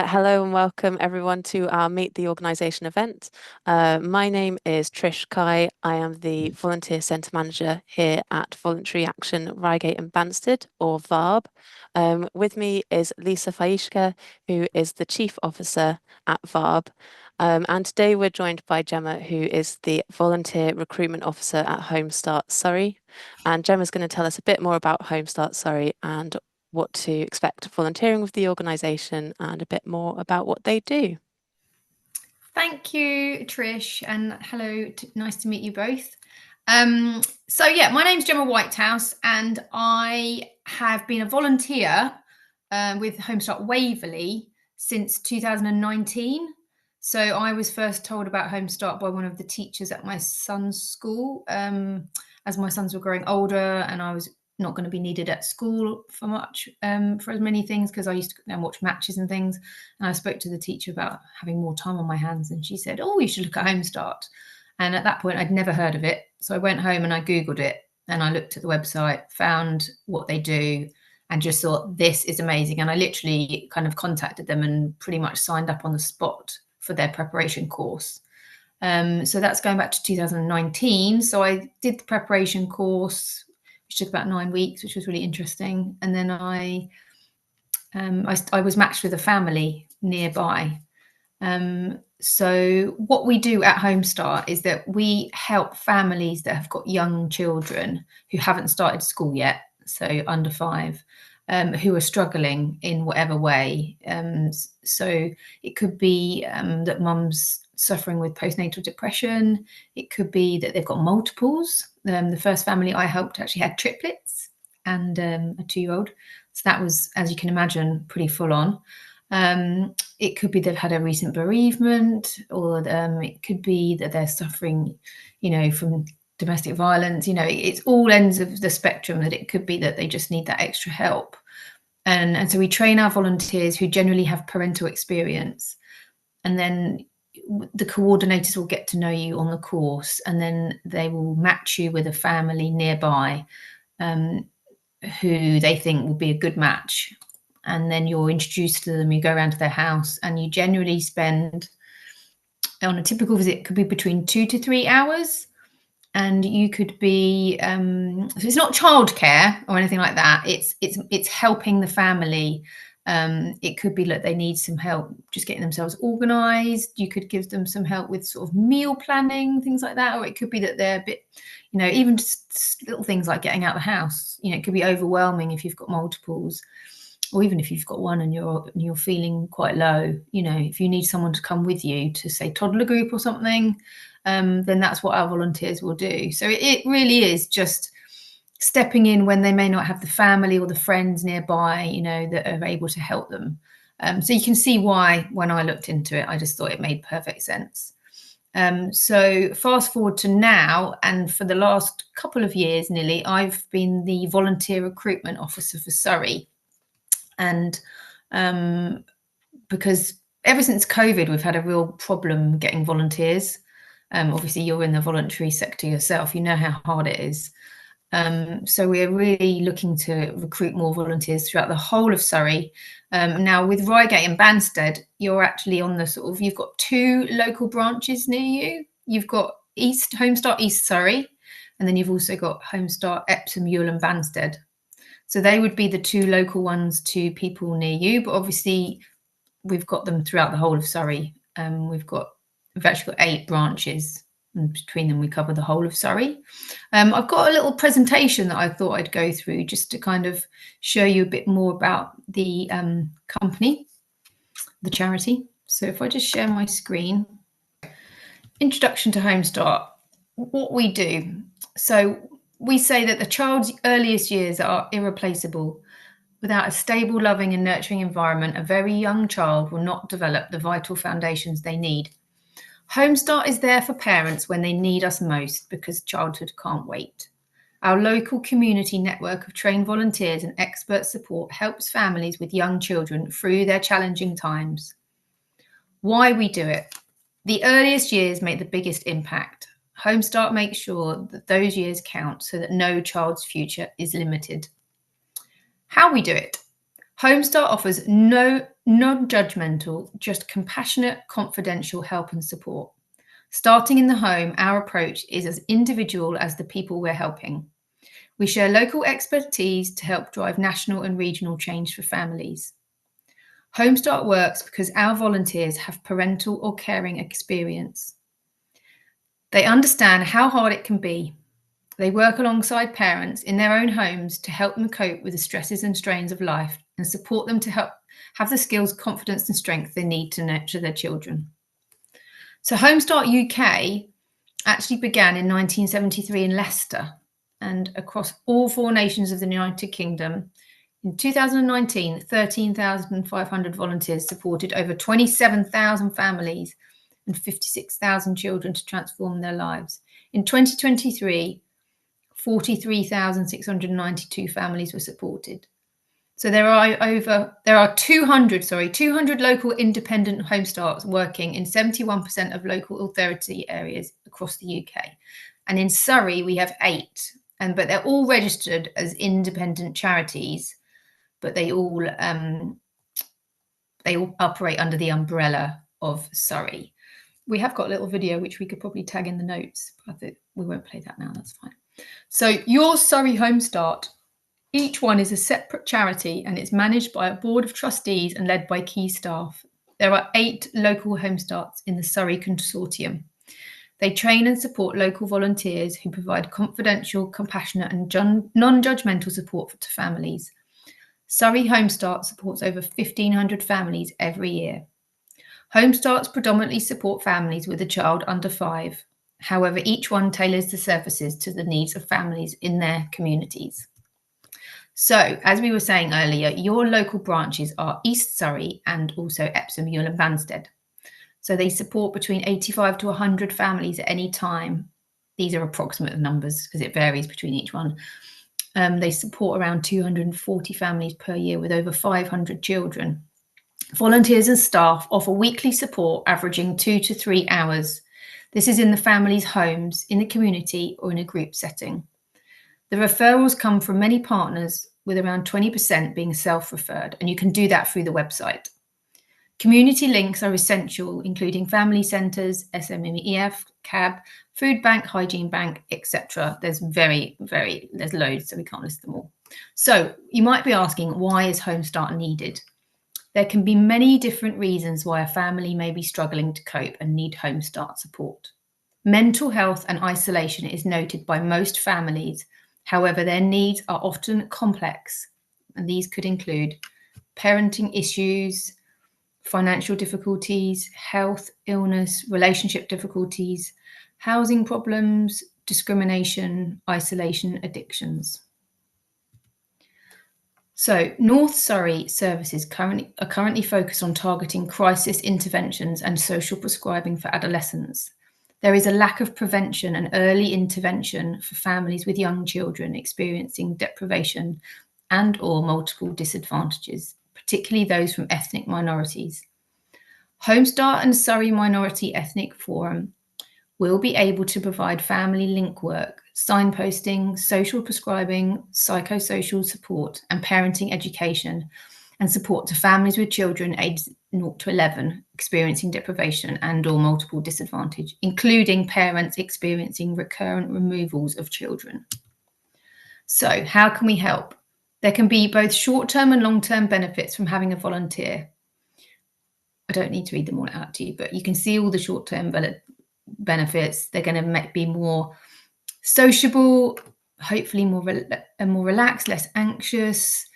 Hello and welcome everyone to our Meet the Organisation event. My name is Trish Kai. I am the Volunteer Centre Manager here at Voluntary Action Reigate and Banstead, or VARB. With me is Lisa Faishka, who is the Chief Officer at VARB. And today we're joined by Gemma, who is the Volunteer Recruitment Officer at Home Start Surrey. And Gemma's going to tell us a bit more about Home Start Surrey and what to expect volunteering with the organisation and a bit more about what they do. Thank you, Trish, and hello, nice to meet you both. My name's Gemma Whitehouse, and I have been a volunteer with Home Start Waverley since 2019. So I was first told about Home Start by one of the teachers at my son's school, as my sons were growing older and I was not going to be needed at school for much, for as many things, because I used to then watch matches and things. And I spoke to the teacher about having more time on my hands, and she said, "Oh, you should look at Home Start." And at that point, I'd never heard of it. So I went home and I Googled it and I looked at the website, found what they do, and just thought, this is amazing. And I literally kind of contacted them and pretty much signed up on the spot for their preparation course. So that's going back to 2019. So I did the preparation course, which took about 9 weeks, which was really interesting. And then I was matched with a family nearby. So what we do at Home Start is that we help families that have got young children who haven't started school yet, so under 5, who are struggling in whatever way. So it could be that mum's suffering with postnatal depression. It could be that they've got multiples. The first family I helped actually had triplets and a 2-year-old. So that was, as you can imagine, pretty full on. It could be they've had a recent bereavement, or it could be that they're suffering, from domestic violence. It's all ends of the spectrum. That it could be that they just need that extra help. And so we train our volunteers who generally have parental experience, and then the coordinators will get to know you on the course, and then they will match you with a family nearby who they think will be a good match. And then you're introduced to them, you go around to their house, and you generally spend, on a typical visit, it could be between 2 to 3 hours. And you could be, so it's not childcare or anything like that. It's helping the family. It could be that they need some help just getting themselves organised. You could give them some help with sort of meal planning, things like that. Or it could be that they're a bit, even just little things like getting out of the house. It could be overwhelming if you've got multiples, or even if you've got one and you're feeling quite low. If you need someone to come with you to, say, toddler group or something, then that's what our volunteers will do. So it really is just stepping in when they may not have the family or the friends nearby, that are able to help them. So you can see why, when I looked into it, I just thought it made perfect sense. So fast forward to now, and for the last couple of years nearly, I've been the volunteer recruitment officer for Surrey. And because ever since COVID, we've had a real problem getting volunteers. Obviously, you're in the voluntary sector yourself. You know how hard it is. So we're really looking to recruit more volunteers throughout the whole of Surrey. Now, with Reigate and Banstead, you're actually on the you've got 2 local branches near you. You've got Home Start East Surrey, and then you've also got Home Start Epsom, Ewell and Banstead. So they would be the 2 local ones to people near you, but obviously we've got them throughout the whole of Surrey. We've actually got 8 branches, and between them we cover the whole of Surrey. I've got a little presentation that I thought I'd go through just to kind of show you a bit more about the company, the charity. So if I just share my screen. Introduction to Home Start. What we do. So we say that the child's earliest years are irreplaceable. Without a stable, loving and nurturing environment, a very young child will not develop the vital foundations they need. Home Start is there for parents when they need us most, because childhood can't wait. Our local community network of trained volunteers and expert support helps families with young children through their challenging times. Why we do it. The earliest years make the biggest impact. Home Start makes sure that those years count so that no child's future is limited. How we do it. Home Start offers no non-judgmental, just compassionate, confidential help and support. Starting in the home, our approach is as individual as the people we're helping. We share local expertise to help drive national and regional change for families. Home Start works because our volunteers have parental or caring experience. They understand how hard it can be. They work alongside parents in their own homes to help them cope with the stresses and strains of life and support them to help have the skills, confidence, and strength they need to nurture their children. So Home Start UK actually began in 1973 in Leicester and across all 4 nations of the United Kingdom. In 2019, 13,500 volunteers supported over 27,000 families and 56,000 children to transform their lives. In 2023, 43,692 families were supported. So there are 200 local independent home starts working in 71% of local authority areas across the UK. And in Surrey, we have 8, but they're all registered as independent charities, but they all operate under the umbrella of Surrey. We have got a little video which we could probably tag in the notes, but I think we won't play that now, that's fine. So your Surrey Home Start, each one is a separate charity and it's managed by a board of trustees and led by key staff. There are 8 local home starts in the Surrey Consortium. They train and support local volunteers who provide confidential, compassionate and non-judgmental support to families. Surrey Home Start supports over 1,500 families every year. Home Starts predominantly support families with a child under 5. However, each one tailors the services to the needs of families in their communities. So, as we were saying earlier, your local branches are East Surrey and also Epsom, Ewell and Banstead. So they support between 85 to 100 families at any time. These are approximate numbers because it varies between each one. They support around 240 families per year with over 500 children. Volunteers and staff offer weekly support averaging 2 to 3 hours. This is in the family's homes, in the community or in a group setting. The referrals come from many partners with around 20% being self-referred, and you can do that through the website. Community links are essential, including family centres, SMEF, CAB, food bank, hygiene bank, etc. There's loads, so we can't list them all. So you might be asking, why is Home Start needed? There can be many different reasons why a family may be struggling to cope and need Home Start support. Mental health and isolation is noted by most families. However, their needs are often complex, and these could include parenting issues, financial difficulties, health, illness, relationship difficulties, housing problems, discrimination, isolation, addictions. So North Surrey services are currently focused on targeting crisis interventions and social prescribing for adolescents. There is a lack of prevention and early intervention for families with young children experiencing deprivation and or multiple disadvantages, particularly those from ethnic minorities. Home Start and Surrey Minority Ethnic Forum will be able to provide family link work, signposting, social prescribing, psychosocial support and parenting education and support to families with children aged 0 to 11 experiencing deprivation and or multiple disadvantage, including parents experiencing recurrent removals of children. So how can we help? There can be both short-term and long-term benefits from having a volunteer. I don't need to read them all out to you, but you can see all the short-term benefits. They're going to be more sociable, hopefully more relaxed, less anxious.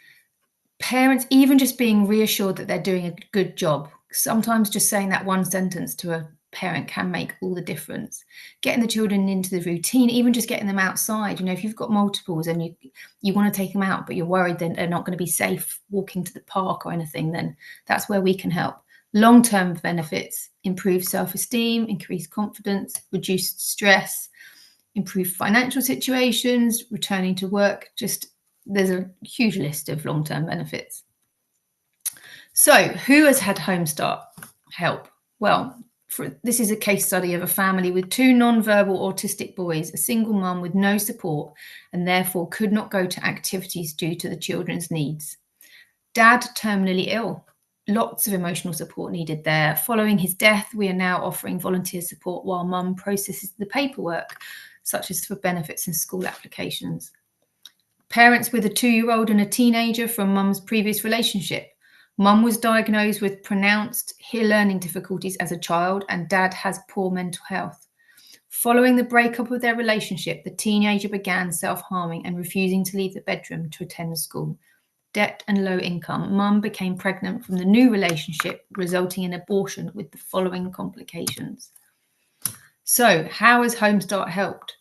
Parents even just being reassured that they're doing a good job. Sometimes just saying that one sentence to a parent can make all the difference. Getting the children into the routine, even just getting them outside. You know, if you've got multiples and you want to take them out, but you're worried that they're not going to be safe walking to the park or anything, then that's where we can help. Long-term benefits: improve self-esteem, increase confidence, reduce stress, improve financial situations, returning to work. There's a huge list of long-term benefits. So who has had Home Start help? Well, this is a case study of a family with 2 non-verbal autistic boys, a single mum with no support, and therefore could not go to activities due to the children's needs. Dad terminally ill. lots of emotional support needed there. Following his death, we are now offering volunteer support while mum processes the paperwork, such as for benefits and school applications. Parents with a 2-year-old and a teenager from mum's previous relationship. Mum was diagnosed with pronounced learning difficulties as a child, and dad has poor mental health. Following the breakup of their relationship, the teenager began self-harming and refusing to leave the bedroom to attend school. Debt and low income. Mum became pregnant from the new relationship, resulting in abortion with the following complications. So, how has Home Start helped?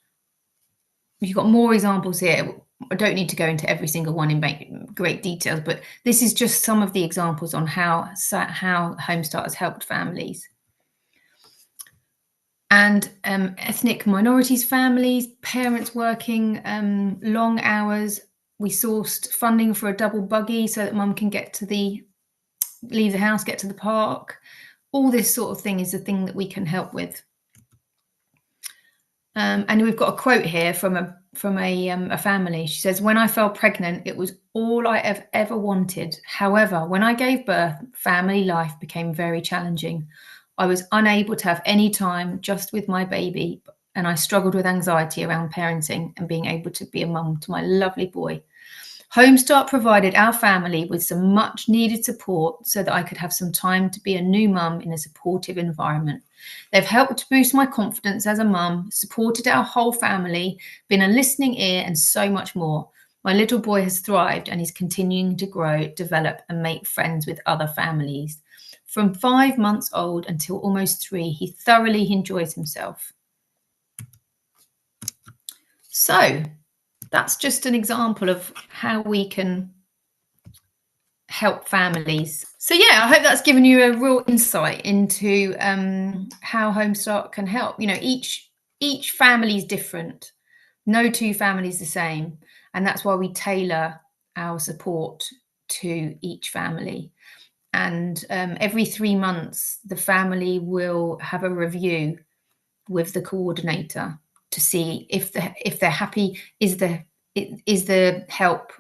You've got more examples here. I don't need to go into every single one in great details, but this is just some of the examples on how Home Start has helped families. And ethnic minorities families, parents working long hours. We sourced funding for a double buggy so that mum can leave the house, get to the park. All this sort of thing is a thing that we can help with. And we've got a quote here from a family. She says, "When I fell pregnant, it was all I have ever wanted. However, when I gave birth, family life became very challenging. I was unable to have any time just with my baby, and I struggled with anxiety around parenting and being able to be a mum to my lovely boy. Home Start provided our family with some much needed support so that I could have some time to be a new mum in a supportive environment. They've helped to boost my confidence as a mum, supported our whole family, been a listening ear, and so much more. My little boy has thrived and is continuing to grow, develop, and make friends with other families. From 5 months old until almost 3, he thoroughly enjoys himself." So that's just an example of how we can help families. So yeah, I hope that's given you a real insight into how Home Start can help. You know, each family is different. No two families the same, and that's why we tailor our support to each family. And every 3 months, the family will have a review with the coordinator to see if they're happy. Is the help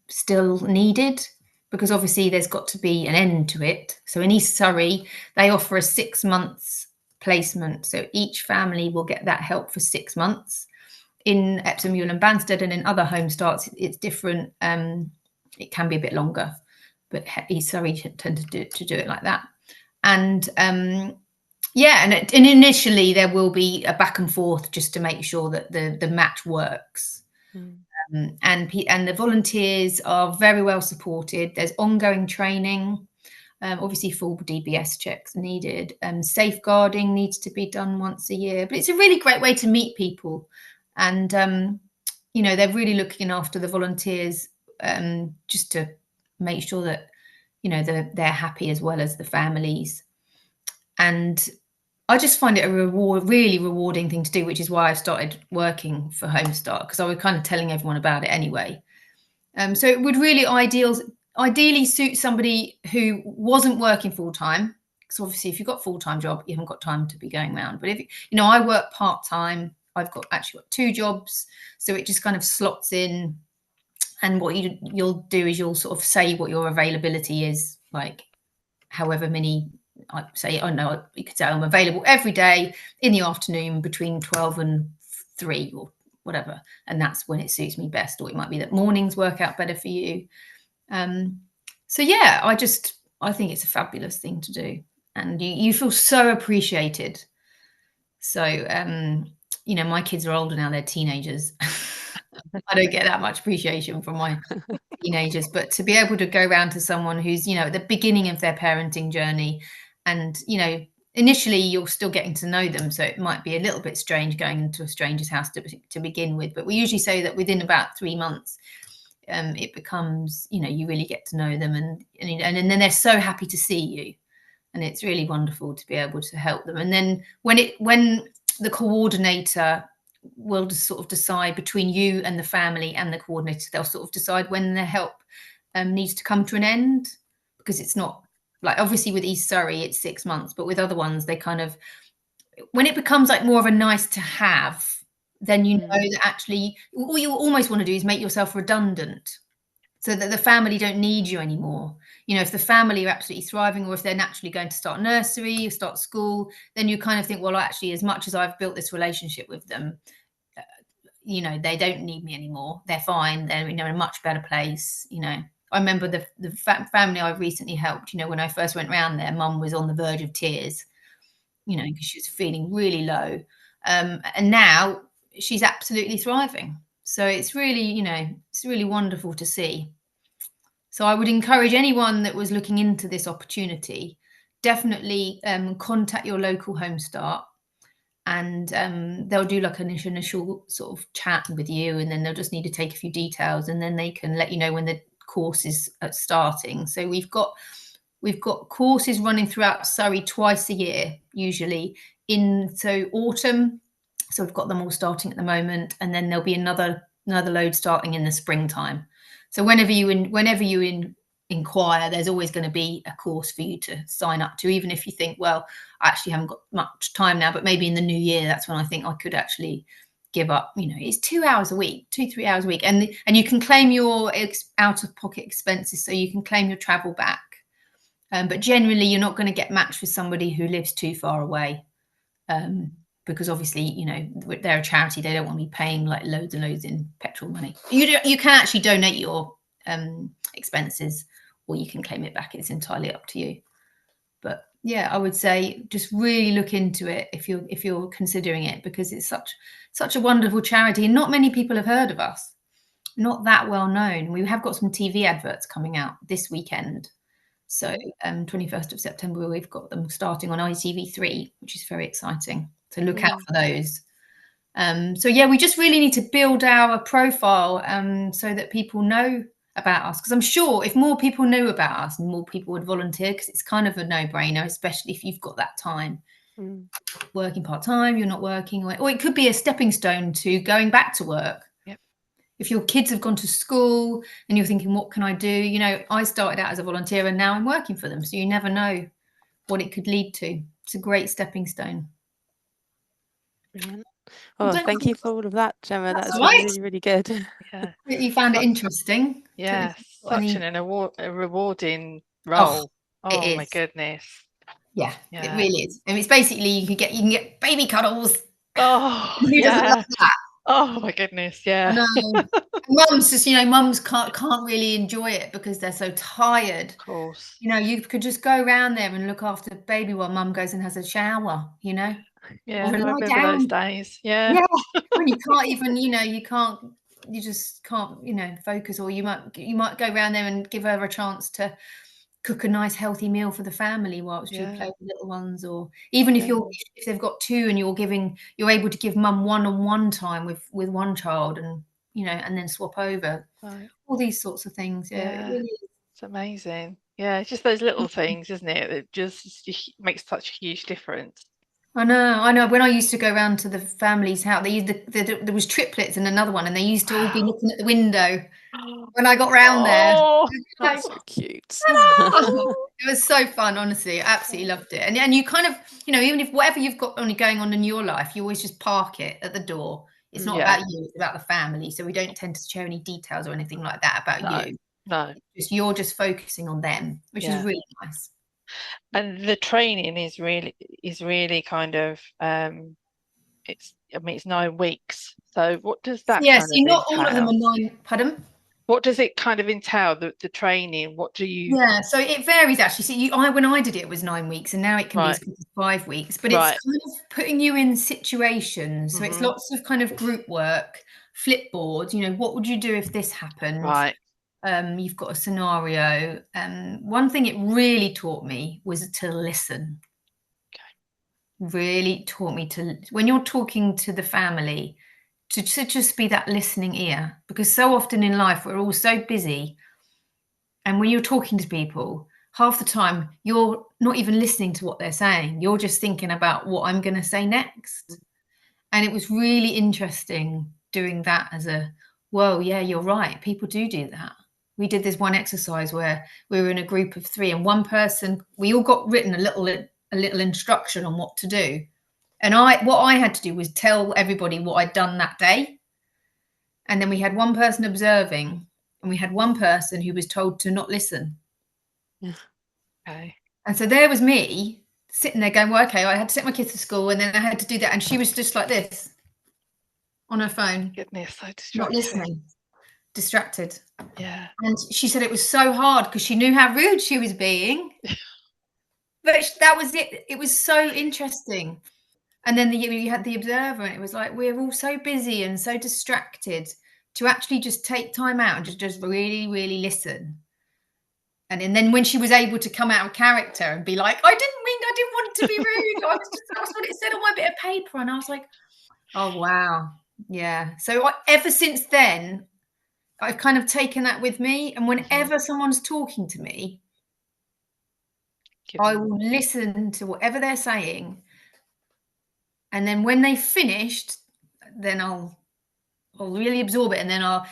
still needed? Because obviously there's got to be an end to it. So in East Surrey, they offer a 6 months placement. So each family will get that help for 6 months. In Epsom, Ewell and Banstead and in other Home Starts, it's different. It can be a bit longer, but East Surrey tend to do it like that. And yeah, and initially there will be a back and forth just to make sure that the match works. And the volunteers are very well supported. There's ongoing training. Obviously, full DBS checks are needed. Safeguarding needs to be done once a year. But it's a really great way to meet people. And, you know, they're really looking after the volunteers just to make sure that, you know, they're happy as well as the families. And I just find it a really rewarding thing to do, which is why I've started working for Home Start, because I was kind of telling everyone about it anyway. So it would really ideally suit somebody who wasn't working full time, because obviously if you've got a full-time job, you haven't got time to be going around. But if you know, I work part-time. I've actually got 2 jobs, so it just kind of slots in. And what you'll do is you'll sort of say what your availability is, like however many. I'd say, oh no, you could say I'm available every day in the afternoon between 12 and 3 or whatever. And that's when it suits me best. Or it might be that mornings work out better for you. So yeah, I think it's a fabulous thing to do. And you feel so appreciated. So, you know, my kids are older now, they're teenagers. I don't get that much appreciation from my teenagers, but to be able to go around to someone who's, you know, at the beginning of their parenting journey, and, you know, initially you're still getting to know them, so it might be a little bit strange going into a stranger's house to begin with, but we usually say that within about 3 months it becomes, you know, you really get to know them, and then they're so happy to see you, and it's really wonderful to be able to help them. And then when the coordinator will just sort of decide between you and the family and the coordinator, they'll sort of decide when the help needs to come to an end, because it's not like, obviously with East Surrey it's 6 months, but with other ones they kind of, when it becomes like more of a nice to have, then you know that actually all you almost want to do is make yourself redundant. so that the family don't need you anymore. You know, if the family are absolutely thriving, or if they're naturally going to start nursery or start school, then you kind of think, well, actually, as much as I've built this relationship with them, you know, they don't need me anymore. They're fine. They're, you know, in a much better place. You know, I remember the family I've recently helped, you know, when I first went round there, mum was on the verge of tears, you know, because she was feeling really low. And now she's absolutely thriving. So it's really, you know, it's really wonderful to see. So I would encourage anyone that was looking into this opportunity, definitely contact your local Home Start, and they'll do like an initial sort of chat with you, and then they'll just need to take a few details, and then they can let you know when the course is starting. So we've got courses running throughout Surrey twice a year, usually so autumn. So we've got them all starting at the moment, and then there'll be another load starting in the springtime. So whenever you inquire, there's always going to be a course for you to sign up to, even if you think, well, I actually haven't got much time now, but maybe in the new year, that's when I think I could actually give up. You know, it's 2 hours a week, 2-3 hours a week, and you can claim your out-of-pocket expenses, so you can claim your travel back. But generally, you're not going to get matched with somebody who lives too far away, because obviously, you know, they're a charity. They don't want to be paying like loads and loads in petrol money. You can actually donate your expenses, or you can claim it back. It's entirely up to you. But yeah, I would say just really look into it if you're considering it, because it's such a wonderful charity, and not many people have heard of us. Not that well known. We have got some TV adverts coming out this weekend. So 21st of September, we've got them starting on ITV3, which is very exciting. So look out for those. So yeah, we just really need to build our profile so that people know about us. Because I'm sure if more people knew about us, more people would volunteer, because it's kind of a no-brainer, especially if you've got that time. Working part-time, you're not working, or it could be a stepping stone to going back to work. If your kids have gone to school and you're thinking, what can I do? You know, I started out as a volunteer and now I'm working for them. So you never know what it could lead to. It's a great stepping stone. Brilliant. Oh, thank you for all of that, Gemma. That's been right. really, really good. Yeah. You found it interesting. Yeah, such a rewarding role. Oh, my goodness. Yeah, it really is. And it's basically you can get baby cuddles. Oh, Who doesn't love that? Oh my goodness, yeah. No. Mums just, you know, mums can't really enjoy it because they're so tired. Of course. You know, you could just go around there and look after baby while mum goes and has a shower, you know. Yeah, Or I lie remember down. those days. Yeah. Yeah. When you can't even, you know, you just can't, you know, focus, or you might go around there and give her a chance to cook a nice healthy meal for the family whilst you play with little ones. Or even if they've got two and you're able to give mum one-on-one time with one child, and you know, and then swap over. Right. All these sorts of things. Yeah, it really is. It's amazing. Yeah, it's just those little things, isn't it? It just makes such a huge difference. I know. When I used to go around to the family's house, there was triplets and another one, and they used to all be looking at the window when I got round there. Oh, that's so cute. It was so fun, honestly. I absolutely loved it. And you kind of, you know, even if whatever you've got only going on in your life, you always just park it at the door. It's not about you, it's about the family. So we don't tend to share any details or anything like that about you. No. You're just focusing on them, which is really nice. And the training is really kind of it's 9 weeks. So what does that kind of not entail? all of them are 9. Pardon? What does it kind of entail, the training? What do you... Yeah, so it varies actually. So when I did it, it was 9 weeks, and now it can be as quick as 5 weeks. But it's kind of putting you in situations. So it's lots of kind of group work, flipboards. You know, what would you do if this happened? Right. You've got a scenario. One thing it really taught me was to listen. Really taught me to, when you're talking to the family, to just be that listening ear, because so often in life we're all so busy, and when you're talking to people, half the time you're not even listening to what they're saying, you're just thinking about what I'm going to say next. And it was really interesting doing that as well, yeah, you're right, people do that. We did this one exercise where we were in a group of 3, and one person, we all got written a little instruction on what to do. And what I had to do was tell everybody what I'd done that day. And then we had one person observing, and we had one person who was told to not listen. Yeah. Okay. And so there was me sitting there going, well, okay, I had to take my kids to school and then I had to do that. And she was just like this on her phone, Goodness, so not distracting. listening, distracted. Yeah. And she said it was so hard because she knew how rude she was being. But that was it. It was so interesting. And then you had the observer, and it was like, we're all so busy and so distracted to actually just take time out and just really, really listen. And then when she was able to come out of character and be like, I didn't want to be rude. That's what it said on my bit of paper. And I was like, oh, wow. Yeah. So ever since then, I've kind of taken that with me. And whenever someone's talking to me, I will listen to whatever they're saying. And then when they've finished, then I'll really absorb it, and then I'll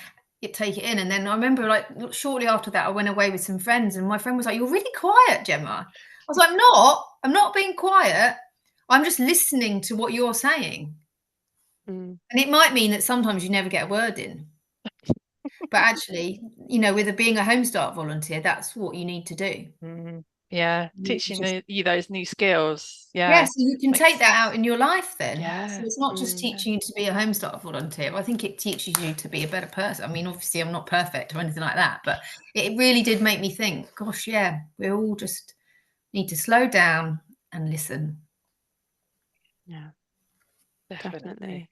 take it in. And then I remember, like, shortly after that, I went away with some friends, and my friend was like, "You're really quiet, Gemma." I was like, I'm not being quiet. I'm just listening to what you're saying. And it might mean that sometimes you never get a word in. But actually, with being a Home Start volunteer, that's what you need to do. Yeah, teaching you those new skills. Yeah, so you can take that out in your life then. Yeah. So it's not just teaching you to be a Home Start volunteer. I think it teaches you to be a better person. I mean, obviously, I'm not perfect or anything like that, but it really did make me think, gosh, yeah, we all just need to slow down and listen. Yeah, Definitely.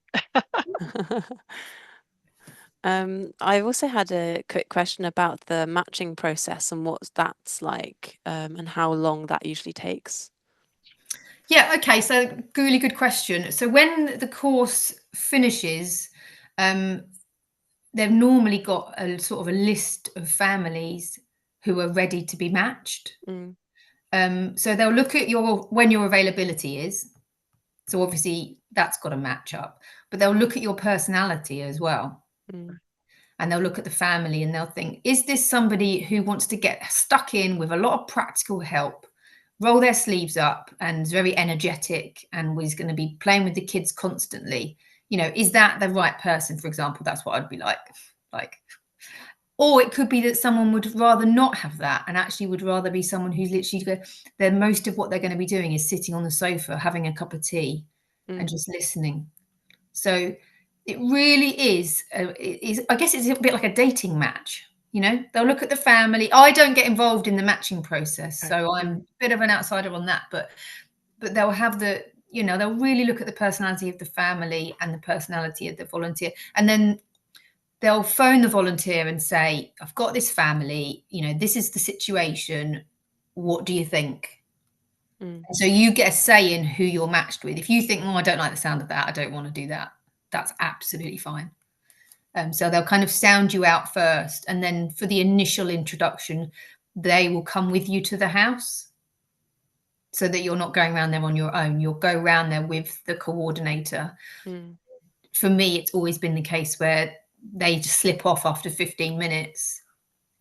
I also had a quick question about the matching process and what that's like, and how long that usually takes. Yeah, okay, so really good question. So when the course finishes, they've normally got a sort of a list of families who are ready to be matched. So they'll look at when your availability is. So obviously that's got to match up, but they'll look at your personality as well. And they'll look at the family and they'll think, is this somebody who wants to get stuck in with a lot of practical help, roll their sleeves up, and is very energetic and was going to be playing with the kids constantly? Is that the right person? For example, that's what I'd be like. Or it could be that someone would rather not have that and actually would rather be someone who's literally most of what they're going to be doing is sitting on the sofa, having a cup of tea and just listening. So it really is, I guess it's a bit like a dating match. They'll look at the family. I don't get involved in the matching process, so I'm a bit of an outsider on that, but they'll have they'll really look at the personality of the family and the personality of the volunteer. And then they'll phone the volunteer and say, I've got this family, this is the situation. What do you think? So you get a say in who you're matched with. If you think, I don't like the sound of that, I don't want to do that, that's absolutely fine. So they'll kind of sound you out first. And then for the initial introduction, they will come with you to the house so that you're not going around there on your own. You'll go around there with the coordinator. For me, it's always been the case where they just slip off after 15 minutes.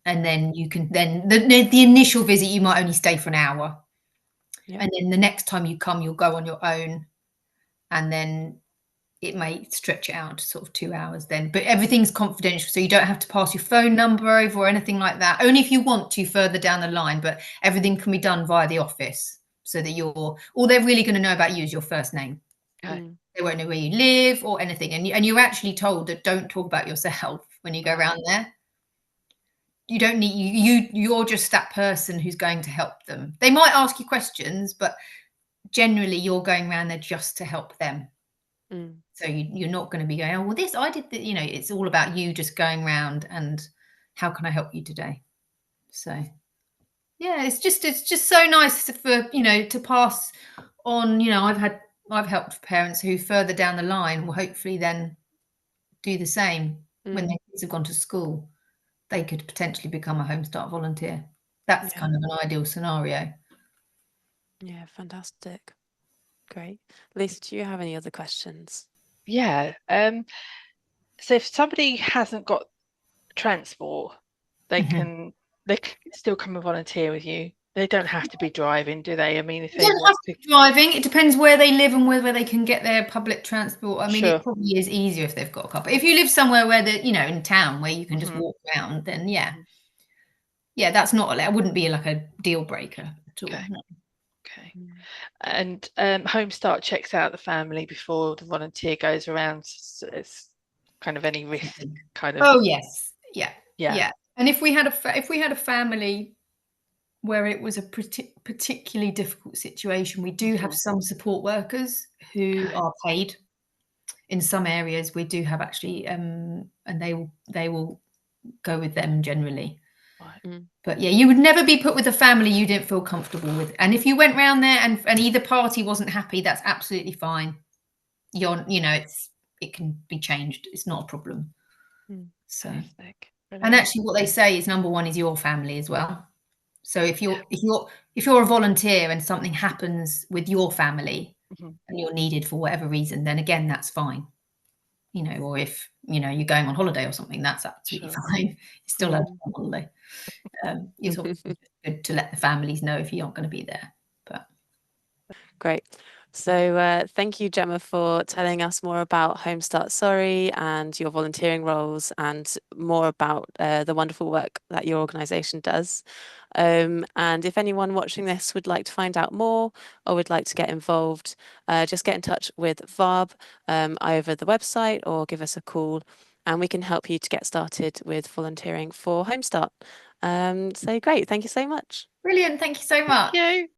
And then you can the initial visit, you might only stay for an hour. And then the next time you come, you'll go on your own. And then it may stretch it out to sort of 2 hours then. But everything's confidential. So you don't have to pass your phone number over or anything like that. Only if you want to further down the line. But everything can be done via the office so that all they're really going to know about you is your first name. Okay. They won't know where you live or anything. And you're actually told that don't talk about yourself when you go around there. You don't need you're just that person who's going to help them. They might ask you questions, but generally you're going around there just to help them. So you're not going to be going, oh, well, I did that. It's all about you just going around and how can I help you today? So yeah, it's just so nice for, to pass on. I've helped parents who further down the line will hopefully then do the same when their kids have gone to school. They could potentially become a Home Start volunteer. That's kind of an ideal scenario. Yeah, fantastic. Great. Lisa, do you have any other questions? Yeah. So if somebody hasn't got transport, they can still come and volunteer with you. they don't have to be driving, do they? I mean, if You they don't have want to to, be driving. It depends where they live and whether they can get their public transport. I mean, sure. it probably is easier if they've got a car. But if you live somewhere where in town where you can just Mhm. walk around, then yeah, Mhm. yeah, that's not. That wouldn't be like a deal breaker at all. Okay. No. Okay. And Home Start checks out the family before the volunteer goes around. So it's kind of any risk, kind of. Oh yes, yeah, Yeah. yeah. And if we had a family where it was a particularly difficult situation, we do have some support workers who Okay. are paid. In some areas, we do have actually, and they will go with them generally. Right. But yeah, you would never be put with a family you didn't feel comfortable with. And if you went round there and either party wasn't happy, that's absolutely fine. It can be changed. It's not a problem. So, Fantastic. and Brilliant. actually, what they say is number one is your family as well. So if you're a volunteer and something happens with your family Mhm. and you're needed for whatever reason, then again, that's fine. Or if you're going on holiday or something, that's absolutely Sure. fine. You're still allowed to go on holiday. It's obviously good to let the families know if you aren't going to be there. But Great. So thank you, Gemma, for telling us more about Home Start Surrey and your volunteering roles and more about the wonderful work that your organisation does. And if anyone watching this would like to find out more or would like to get involved, just get in touch with VARB over the website or give us a call and we can help you to get started with volunteering for Home Start. So great. Thank you so much. brilliant. Thank you so much. Thank you.